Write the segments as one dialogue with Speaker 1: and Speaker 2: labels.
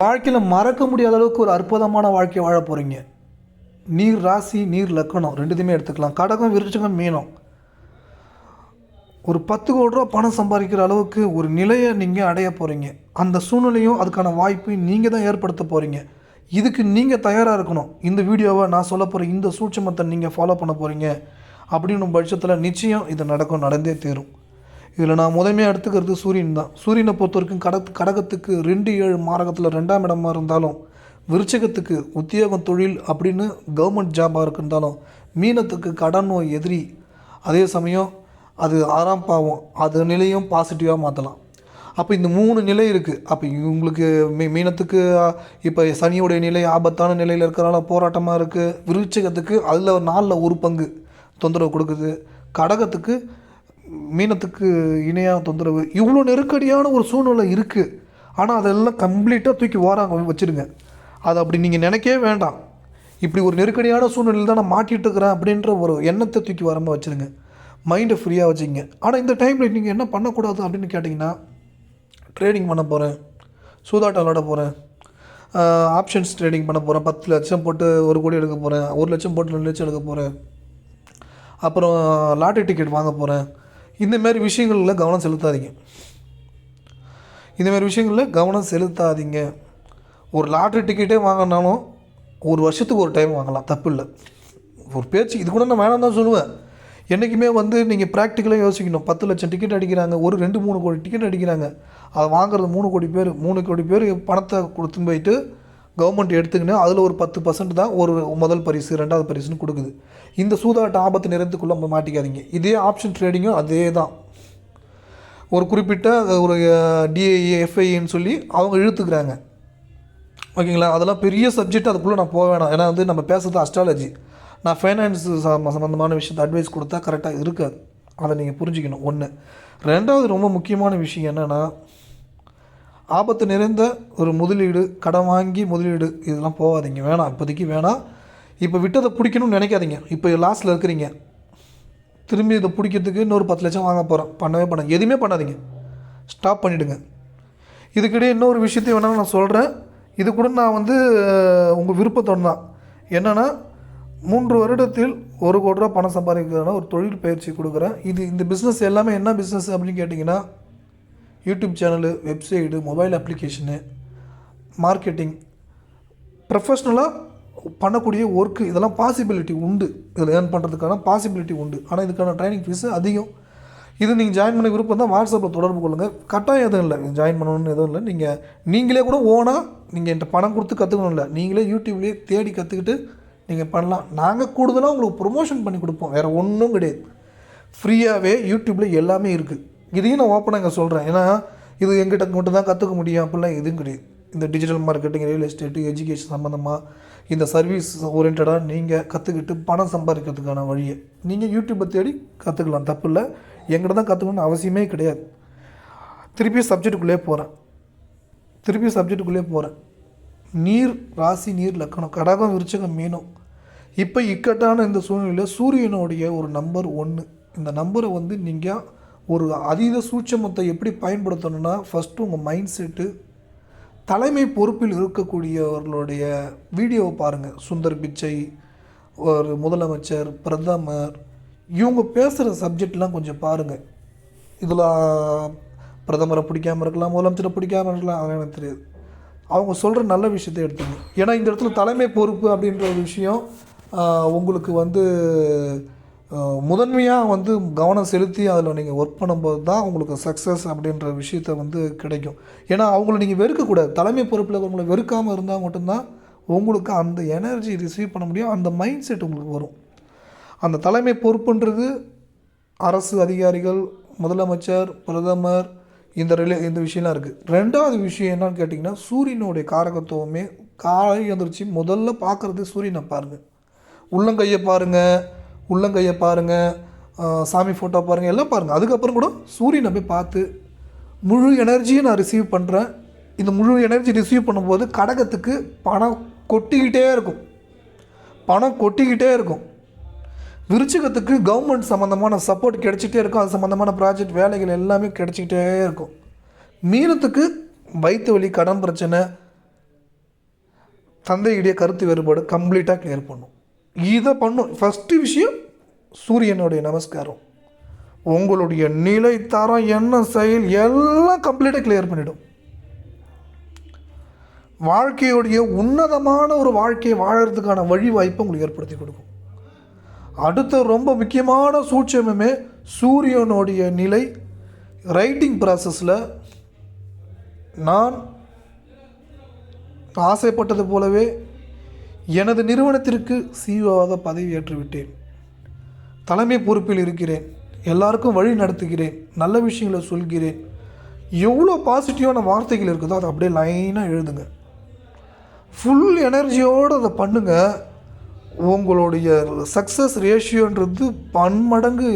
Speaker 1: வாழ்க்கையில் மறக்க முடியாத அளவுக்கு ஒரு அற்புதமான வாழ்க்கையை வாழ போகிறீங்க. நீர் ராசி, நீர் லக்கணம் ரெண்டுத்தையுமே எடுத்துக்கலாம். கடகம், விருச்சிகம், மீனம். ஒரு 10 கோடி ரூபா பணம் சம்பாதிக்கிற அளவுக்கு ஒரு நிலையை நீங்கள் அடைய போகிறீங்க. அந்த சூழ்நிலையும் அதுக்கான வாய்ப்பை நீங்கள் தான் ஏற்படுத்த போகிறீங்க. இதுக்கு நீங்கள் தயாராக இருக்கணும். இந்த வீடியோவை நான் சொல்ல போகிற இந்த சூட்சுமத்தை நீங்கள் ஃபாலோ பண்ண போகிறீங்க அப்படின்னு பட்சத்தில் நிச்சயம் இது நடக்கும், நடந்தே தேரும். இதில் நான் முதன்மையாக எடுத்துக்கிறது சூரியன் தான். சூரியனை பொறுத்த வரைக்கும் கடகத்துக்கு 2-7 மாரகத்தில் 2ஆம் இடமாக இருந்தாலும், விருச்சிகத்துக்கு உத்தியோகம் தொழில் அப்படின்னு கவர்மெண்ட் ஜாபாக இருந்தாலும், மீனத்துக்கு கடன் நோய் எதிரி. அதே சமயம் அது 6ஆம் பாவம், அது நிலையும் பாசிட்டிவாக மாற்றலாம். அப்போ இந்த 3 நிலை இருக்குது. அப்போ இவங்களுக்கு மீனத்துக்கு இப்போ சனியோடைய நிலை ஆபத்தான நிலையில் இருக்கிறனால போராட்டமாக இருக்குது. விருச்சிகத்துக்கு அதில் 4ல் 1 பங்கு தொந்தரவு கொடுக்குது. கடகத்துக்கு மீனத்துக்கு இணையாக தொந்தரவு. இவ்வளோ நெருக்கடியான ஒரு சூழ்நிலை இருக்குது. ஆனால் அதெல்லாம் கம்ப்ளீட்டாக தூக்கி ஓராங்க வச்சுருங்க. அதை அப்படி நீங்கள் நினைக்கவே வேண்டாம். இப்படி ஒரு நெருக்கடியான சூழ்நிலையில் தான் நான் மாட்டிகிட்டு இருக்கிறேன் அப்படின்ற ஒரு எண்ணத்தை தூக்கி வராமல் வச்சுருங்க. மைண்டை ஃப்ரீயாக வச்சுங்க. ஆனால் இந்த டைமில் நீங்கள் என்ன பண்ணக்கூடாது அப்படின்னு கேட்டிங்கன்னா, ட்ரேடிங் பண்ண போகிறேன், சூதாட்டம் விளாட போகிறேன், ஆப்ஷன்ஸ் ட்ரேடிங் பண்ண போகிறேன், 10 லட்சம் போட்டு 1 கோடி எடுக்க போகிறேன், 1 லட்சம் போட்டு 2 லட்சம் எடுக்க போகிறேன், அப்புறம் லாட்டரி டிக்கெட் வாங்க போகிறேன், இந்தமாரி விஷயங்களில் கவனம் செலுத்தாதீங்க. இந்தமாரி விஷயங்களில் கவனம் செலுத்தாதீங்க. ஒரு லாட்ரி டிக்கெட்டே வாங்கினாலும் 1 வருஷத்துக்கு ஒரு டைம் வாங்கலாம், தப்பு இல்லை. ஒரு பேச்சு இது கூட நான் வேணாம் தான் சொல்லுவேன். என்றைக்குமே நீங்கள் ப்ராக்டிக்கலாக யோசிக்கணும். 10 லட்சம் டிக்கெட் அடிக்கிறாங்க, ஒரு 2-3 கோடி டிக்கெட் அடிக்கிறாங்க. அதை வாங்குறது 3 கோடி பேர் பணத்தை கொடுத்துன்னு போயிட்டு கவர்மெண்ட் எடுத்துக்கின்னு அதில் ஒரு 10% தான் ஒரு முதல் பரிசு 2வது பரிசுன்னு கொடுக்குது. இந்த சூதாட்ட ஆபத்து நிறைந்துக்குள்ளே நம்ம மாட்டிக்காதீங்க. இதே ஆப்ஷன் ட்ரேடிங்கும் அதே தான். ஒரு குறிப்பிட்ட ஒரு டிஐஏ எஃப்ஐன்னு சொல்லி அவங்க இழுத்துக்கிறாங்க, ஓகேங்களா. அதெல்லாம் பெரிய சப்ஜெக்ட், அதுக்குள்ளே நான் போக வேணாம். ஏன்னா நம்ம பேசுகிறது அஸ்ட்ராலஜி. நான் ஃபைனான்ஸ் சம்மந்தமான விஷயத்தை அட்வைஸ் கொடுத்தா கரெக்டாக இருக்காது. அதை நீங்கள் புரிஞ்சுக்கணும். 1. 2வது ரொம்ப முக்கியமான விஷயம் என்னென்னா, ஆபத்து நிறைந்த ஒரு முதலீடு, கடன் வாங்கி முதலீடு, இதெல்லாம் போகாதீங்க. வேணாம், இப்போதைக்கு வேணாம். இப்போ விட்டதை பிடிக்கணும்னு நினைக்காதீங்க. இப்போ லாஸ்ட்டில் இருக்கிறீங்க, திரும்பி இதை பிடிக்கிறதுக்கு இன்னொரு 10 லட்சம் வாங்க போகிறேன், பண்ணவே எதுவுமே பண்ணாதீங்க, ஸ்டாப் பண்ணிவிடுங்க. இதுக்கிடையே இன்னொரு விஷயத்தையும் வேணாலும் நான் சொல்கிறேன். இது கூட நான் உங்கள் விருப்பத்தோடு தான். என்னென்னா, 3 வருடத்தில் 1 கோடி ரூபா பணம் சம்பாதிக்கிறதுனா ஒரு தொழில் பயிற்சி கொடுக்குறேன். இந்த பிஸ்னஸ் எல்லாமே என்ன பிஸ்னஸ் அப்படின்னு கேட்டிங்கன்னா, YouTube channel, website, mobile application, marketing, ப்ரொஃபஷ்னலாக பண்ணக்கூடிய ஒர்க்கு, இதெல்லாம் பாசிபிலிட்டி உண்டு. இதில் ஏர்ன் பண்ணுறதுக்கான பாசிபிலிட்டி உண்டு. ஆனால் இதுக்கான ட்ரைனிங் ஃபீஸு அதிகம். இது நீங்கள் ஜாயின் பண்ண விருப்பம் தான் வாட்ஸ்அப்பில் தொடர்பு கொள்ளுங்கள். கட்டாயம் எதுவும் இல்லை, ஜாயின் பண்ணணும்னு எதுவும் இல்லை. நீங்களே கூட ஓனாக நீங்கள் என்கிட்ட பணம் கொடுத்து கற்றுக்கணும் இல்லை, நீங்களே யூடியூப்லேயே தேடி கற்றுக்கிட்டு நீங்கள் பண்ணலாம். நாங்கள் கூடுதலாக உங்களுக்கு ப்ரொமோஷன் பண்ணி கொடுப்போம், வேறு ஒன்றும் கிடையாது. ஃப்ரீயாகவே யூடியூப்பில் எல்லாமே இருக்குது. இதையும் நான் ஓப்பனாக இங்கே சொல்கிறேன். ஏன்னா இது எங்கிட்ட மட்டும் தான் கற்றுக்க முடியும் அப்படிலாம் எதுவும் கிடையாது. இந்த digital marketing, real estate, education சம்மந்தமாக இந்த சர்வீஸ் ஓரியன்டாக நீங்கள் கற்றுக்கிட்டு பணம் சம்பாதிக்கிறதுக்கான வழியை நீங்கள் யூடியூப்பை தேடி கற்றுக்கலாம், தப்பு இல்லை. எங்கிட்ட தான் கற்றுக்கணும்னு அவசியமே கிடையாது. திருப்பி சப்ஜெக்டுக்குள்ளே போகிறேன். நீர் ராசி, நீர் லக்கணம், கடகம், விருச்சிகம், மீனம். இப்போ இக்கட்டான இந்த சூழ்நிலையில் சூரியனுடைய ஒரு நம்பர் 1. இந்த நம்பரை நீங்கள் ஒரு அதீத சூட்சமத்தை எப்படி பயன்படுத்தணும்னா, ஃபஸ்ட்டு உங்கள் மைண்ட் செட்டு, தலைமை பொறுப்பில் இருக்கக்கூடியவர்களுடைய வீடியோவை பாருங்கள். சுந்தர் பிச்சை, ஒரு முதலமைச்சர், பிரதமர், இவங்க பேசுகிற சப்ஜெக்ட்லாம் கொஞ்சம் பாருங்கள். இதில் பிரதமரை பிடிக்காமல் இருக்கலாம், முதலமைச்சரை பிடிக்காமல் இருக்கலாம், அதெல்லாம் எனக்கு தெரியாது. அவங்க சொல்கிற நல்ல விஷயத்தை எடுத்துக்கணும். ஏன்னா இந்த இடத்துல தலைமை பொறுப்பு அப்படின்ற ஒரு விஷயம் உங்களுக்கு முதன்மையாக கவனம் செலுத்தி அதில் நீங்கள் ஒர்க் பண்ணும்போது தான் உங்களுக்கு சக்ஸஸ் அப்படின்ற விஷயத்தை கிடைக்கும். ஏன்னா அவங்கள நீங்கள் வெறுக்கக்கூடாது. தலைமை பொறுப்பில் அவங்கள வெறுக்காமல் இருந்தால் மட்டும்தான் உங்களுக்கு அந்த எனர்ஜி ரிசீவ் பண்ண முடியும், அந்த மைண்ட் செட் உங்களுக்கு வரும். அந்த தலைமை பொறுப்புன்றது அரசு அதிகாரிகள், முதலமைச்சர், பிரதமர், இந்த விஷயம்லாம் இருக்குது. 2வது விஷயம் என்னன்னு கேட்டிங்கன்னா, சூரியனுடைய காரகத்துவமே. காலை எழுந்திரிச்சு முதல்ல பார்க்குறது சூரியனை பாருங்கள், உள்ளங்கையை பாருங்கள், சாமி ஃபோட்டோ பாருங்கள், எல்லாம் பாருங்கள். அதுக்கப்புறம் கூட சூரியனை போய் பார்த்து முழு எனர்ஜியை நான் ரிசீவ் பண்ணுறேன். இந்த முழு எனர்ஜி ரிசீவ் பண்ணும்போது கடகத்துக்கு பணம் கொட்டிக்கிட்டே இருக்கும். விருச்சிகத்துக்கு கவர்மெண்ட் சம்மந்தமான சப்போர்ட் கிடைச்சிட்டே இருக்கும், அது சம்மந்தமான ப்ராஜெக்ட் வேலைகள் எல்லாமே கிடைச்சிக்கிட்டே இருக்கும். மீனத்துக்கு வயிற்று வலி, கடன் பிரச்சனை, தந்தையிடையே கருத்து வேறுபாடு கம்ப்ளீட்டாக கிளியர் பண்ணும். இதை பண்ணும். ஃபஸ்ட்டு விஷயம் சூரியனுடைய நமஸ்காரம் உங்களுடைய நிலை, தரம், எண்ணம், செயல் எல்லாம் கம்ப்ளீட்டாக கிளியர் பண்ணிவிடும். வாழ்க்கையுடைய உன்னதமான ஒரு வாழ்க்கையை வாழறதுக்கான வழி வாய்ப்பை உங்களுக்கு ஏற்படுத்தி கொடுக்கும். அடுத்த ரொம்ப முக்கியமான சூட்சமே சூரியனுடைய நிலை. ரைட்டிங் ப்ராசஸில் நான் ஆசைப்பட்டது போலவே எனது நிறுவனத்திற்கு சிஇஓவாக பதவி ஏற்றுவிட்டேன். தலைமை பொறுப்பில் இருக்கிறேன். எல்லாருக்கும் வழி நடத்துகிறேன். நல்ல விஷயங்களை சொல்கிறேன். எவ்வளோ பாசிட்டிவான வார்த்தைகள் இருக்குதோ அதை அப்படியே லைனாக எழுதுங்க. ஃபுல் எனர்ஜியோடு அதை பண்ணுங்கள். உங்களுடைய சக்ஸஸ் ரேஷியோன்றது பன்மடங்கு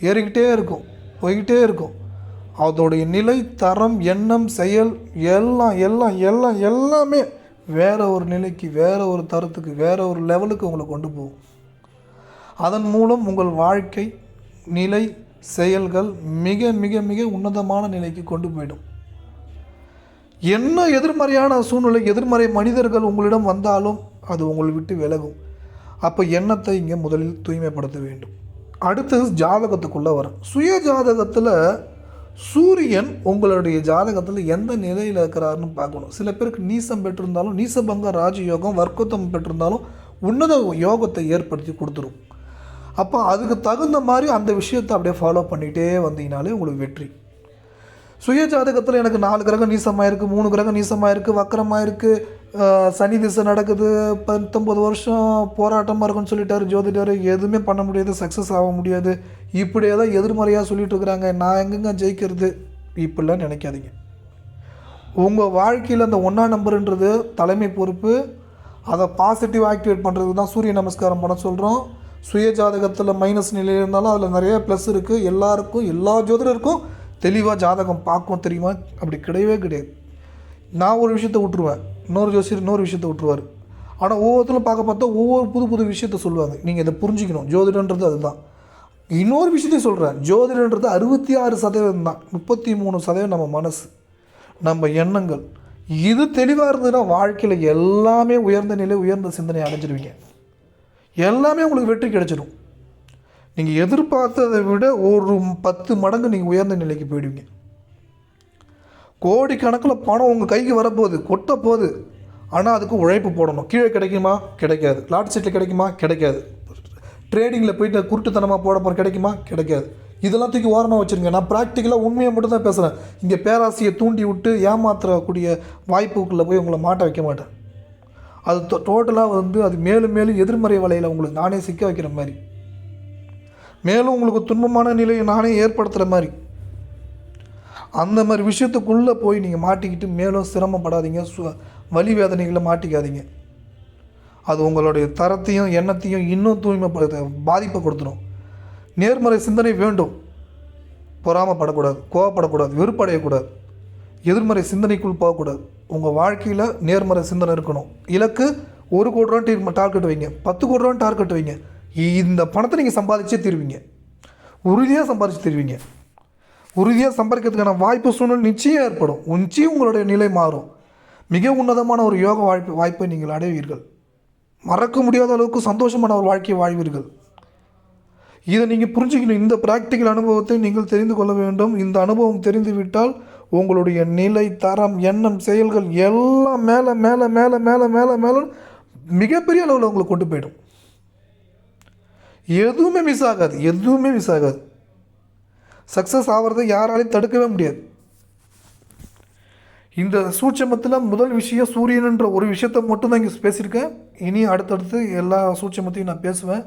Speaker 1: ஏறிக்கிட்டே இருக்கும், போய்கிட்டே இருக்கும். அதோடைய நிலை, தரம், எண்ணம், செயல் எல்லாம் எல்லாம் எல்லாம் எல்லாமே வேறு ஒரு நிலைக்கு, வேறு ஒரு தரத்துக்கு, வேறு ஒரு லெவலுக்கு உங்களை கொண்டு போகும். அதன் மூலம் உங்கள் வாழ்க்கை நிலை, செயல்கள் மிக மிக மிக உன்னதமான நிலைக்கு கொண்டு போயிடும். என்ன எதிர்மறையான சூழ்நிலை, எதிர்மறை மனிதர்கள் உங்களிடம் வந்தாலும் அது உங்களை விட்டு விலகும். அப்போ எண்ணத்தை இங்கே முதலில் தூய்மைப்படுத்த வேண்டும். அடுத்தது ஜாதகத்துக்குள்ளே வரும். சுய ஜாதகத்தில் சூரியன் உங்களுடைய ஜாதகத்தில் எந்த நிலையில் இருக்கிறாருன்னு பார்க்கணும். சில பேருக்கு நீசம் பெற்றிருந்தாலும், நீசபங்க ராஜயோகம் வர்க்கத்தம் பெற்றிருந்தாலும் உன்னத யோகத்தை ஏற்படுத்தி கொடுத்துரும். அப்போ அதுக்கு தகுந்த மாதிரி அந்த விஷயத்தை அப்படியே ஃபாலோ பண்ணிகிட்டே வந்தீங்கனாலே உங்களுக்கு வெற்றி. சுய ஜாதகத்தில் எனக்கு 4 கிரகம் நீசமாக இருக்குது, 3 கிரகம் நீசமாக இருக்குது, வக்கரமாக இருக்குது, சனி திசை நடக்குது, 19 வருஷம் போராட்டமாக இருக்குன்னு சொல்லிட்டாரு ஜோதிடர், எதுவுமே பண்ண முடியாது, சக்ஸஸ் ஆக முடியாது, இப்படியே தான் எதிர்மறையாக சொல்லிட்டு இருக்கிறாங்க, நான் எங்கெங்க ஜெயிக்கிறது, இப்படிலாம் நினைக்காதீங்க. உங்கள் வாழ்க்கையில் அந்த 1ஆம் நம்பருன்றது தலைமை பொறுப்பு. அதை பாசிட்டிவ் ஆக்டிவேட் பண்ணுறதுக்கு தான் சூரிய நமஸ்காரம் பண்ண சொல்கிறோம். சுய ஜாதகத்தில் மைனஸ் நிலையில் இருந்தாலும் அதில் நிறைய ப்ளஸ் இருக்குது. எல்லாருக்கும், எல்லா ஜோதிடருக்கும் தெளிவாக ஜாதகம் பார்க்கும் தெரியுமா? அப்படி கிடையவே கிடையாது. நான் ஒரு விஷயத்தை விட்டுருவேன், இன்னொரு ஜோசியர் இன்னொரு விஷயத்தை விட்டுருவார். ஆனால் ஒவ்வொருத்தரும் பார்த்தா ஒவ்வொரு புது புது விஷயத்த சொல்லுவாங்க. நீங்கள் இதை புரிஞ்சுக்கணும். ஜோதிடன்றது அதுதான். இன்னொரு விஷயத்தையும் சொல்கிறேன், ஜோதிடன்றது 66% தான். 33% நம்ம மனசு, நம்ம எண்ணங்கள். இது தெளிவாக இருந்ததுன்னா வாழ்க்கையில் எல்லாமே உயர்ந்த நிலை, உயர்ந்த சிந்தனை அடைஞ்சிடுவீங்க. எல்லாமே உங்களுக்கு வெற்றி கிடைச்சிடும். நீங்கள் எதிர்பார்த்ததை விட ஒரு 10 மடங்கு நீங்கள் உயர்ந்த நிலைக்கு போயிடுவீங்க. கோடிக்கணக்கில் பணம் உங்கள் கைக்கு வரப்போகுது, கொட்ட போகுது. ஆனால் அதுக்கு உழைப்பு போடணும். கீழே கிடைக்குமா? கிடைக்காது. லாட் சீட்டில் கிடைக்குமா? கிடைக்காது. ட்ரேடிங்கில் போயிட்டு குருட்டுத்தனமாக போட போகிற கிடைக்குமா? கிடைக்காது. இதெல்லாம் தூக்கி ஓரமாக வச்சுருங்க. நான் ப்ராக்டிக்கலாக உண்மையை மட்டும் தான் பேசுகிறேன். இங்கே பேராசையை தூண்டி விட்டு ஏமாற்றக்கூடிய வாய்ப்புக்குள்ளே போய் உங்களை மாட்ட வைக்க மாட்டேன். அது டோட்டலாக அது மேலும் மேலும் எதிர்மறை வலையில் உங்களுக்கு நானே சிக்க வைக்கிற மாதிரி, மேலும் உங்களுக்கு துன்பமான நிலையை நானே ஏற்படுத்துகிற மாதிரி, அந்த மாதிரி விஷயத்துக்குள்ளே போய் நீங்கள் மாட்டிக்கிட்டு மேலும் சிரமப்படாதீங்க. வலி வேதனைகளை மாட்டிக்காதீங்க. அது உங்களுடைய தரத்தையும் எண்ணத்தையும் இன்னும் தூய்மைப்படுத்த பாதிப்பை கொடுத்துடும். நேர்மறை சிந்தனை வேண்டும். பொறாமப்படக்கூடாது, கோவப்படக்கூடாது, வெறுப்படையக்கூடாது, எதிர்மறை சிந்தனைக்குள் போகக்கூடாது. உங்கள் வாழ்க்கையில் நேர்மறை சிந்தனை இருக்கணும். இலக்கு 1 கோடி ரூபா டார்கெட் வைங்க, 10 கோடி ரூபா டார்கெட் வைங்க. இந்த பணத்தை நீங்கள் சம்பாதிச்சே தருவீங்க. உறுதியாக சம்பாதிச்சு தருவீங்க. உறுதியாக சம்பாதிக்கிறதுக்கான வாய்ப்பு சூழ்நிலை நிச்சயம் ஏற்படும். நிச்சயம் உங்களுடைய நிலை மாறும். மிக உன்னதமான ஒரு யோக வாய்ப்பை நீங்கள் அடைவீர்கள். மறக்க முடியாத அளவுக்கு சந்தோஷமான ஒரு வாழ்க்கையை வாழ்வீர்கள். இதை நீங்கள் புரிஞ்சுக்கணும். இந்த ப்ராக்டிக்கல் அனுபவத்தை நீங்கள் தெரிந்து கொள்ள வேண்டும். இந்த அனுபவம் தெரிந்துவிட்டால் உங்களுடைய நிலை, தரம், எண்ணம், செயல்கள் எல்லாம் மேலே மேலே மேலே மேலே மேலே மேலே மிகப்பெரிய அளவில் உங்களை கொண்டு போயிடும். எதுவுமே மிஸ் ஆகாது, எதுவுமே மிஸ் ஆகாது. சக்ஸஸ் ஆகிறத யாராலையும் தடுக்கவே முடியாது. இந்த சூட்சமத்தில் முதல் விஷயம் சூரியன்ன்ற ஒரு விஷயத்தை மட்டும்தான் இங்கே பேசியிருக்கேன். இனி அடுத்தடுத்து எல்லா சூட்சமத்தையும் நான் பேசுவேன்.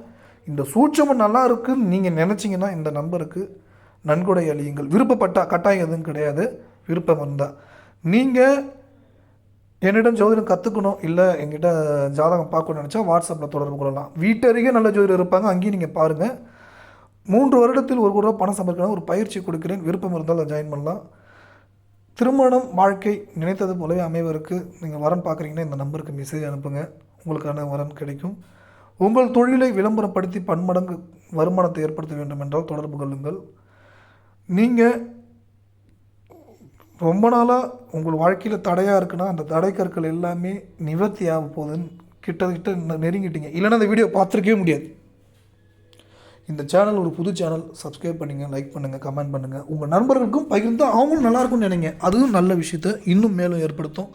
Speaker 1: இந்த சூட்சமம் நல்லா இருக்குன்னு நீங்கள் நினச்சிங்கன்னா இந்த நம்பருக்கு நன்கொடை அளியுங்கள். விருப்பப்பட்டால், கட்டாயம் எதுவும் கிடையாது, விருப்பம் இருந்தால். நீங்கள் என்னிடம் ஜோதிடம் கற்றுக்கணும், இல்லை எங்கிட்ட ஜாதகம் பார்க்கணும்னு நினச்சா வாட்ஸ்அப்பில் தொடர்பு கொள்ளலாம். வீட்டருகே நல்ல ஜோதிடர் இருப்பாங்க, அங்கேயும் நீங்கள் பாருங்கள். 3 வருடத்தில் 1 கோடி ரூபா பணம் சம்பாதிக்கணும், ஒரு பயிற்சி கொடுக்குறேன். விருப்பம் இருந்தால் ஜாயின் பண்ணலாம். திருமணம், வாழ்க்கை நினைத்தது போலவே அமைவருக்கு நீங்கள் வரன் பார்க்குறீங்கன்னா இந்த நம்பருக்கு மெசேஜ் அனுப்புங்க, உங்களுக்கான வரன் கிடைக்கும். உங்கள் தொழிலை விளம்பரப்படுத்தி பன்மடங்கு வருமானத்தை ஏற்படுத்த வேண்டும் என்றால் தொடர்பு கொள்ளுங்கள். நீங்கள் ரொம்ப நாளாக உங்கள் வாழ்க்கையில் தடையாக இருக்குன்னா அந்த தடைக்கற்கள் எல்லாமே நிவர்த்தி ஆக போகுதுன்னு கிட்ட நெருங்கிட்டீங்க. இல்லைன்னா அந்த வீடியோ பார்த்துருக்கவே முடியாது. இந்த சேனல் ஒரு புது சேனல். சப்ஸ்கிரைப் பண்ணுங்கள், லைக் பண்ணுங்கள், கமெண்ட் பண்ணுங்கள். உங்கள் நண்பர்களுக்கும் பகிர்ந்து அவங்களும் நல்லாயிருக்கும்னு நினைங்க. அதுவும் நல்ல விஷயத்தை இன்னும் மேலும் ஏற்படுத்தும்.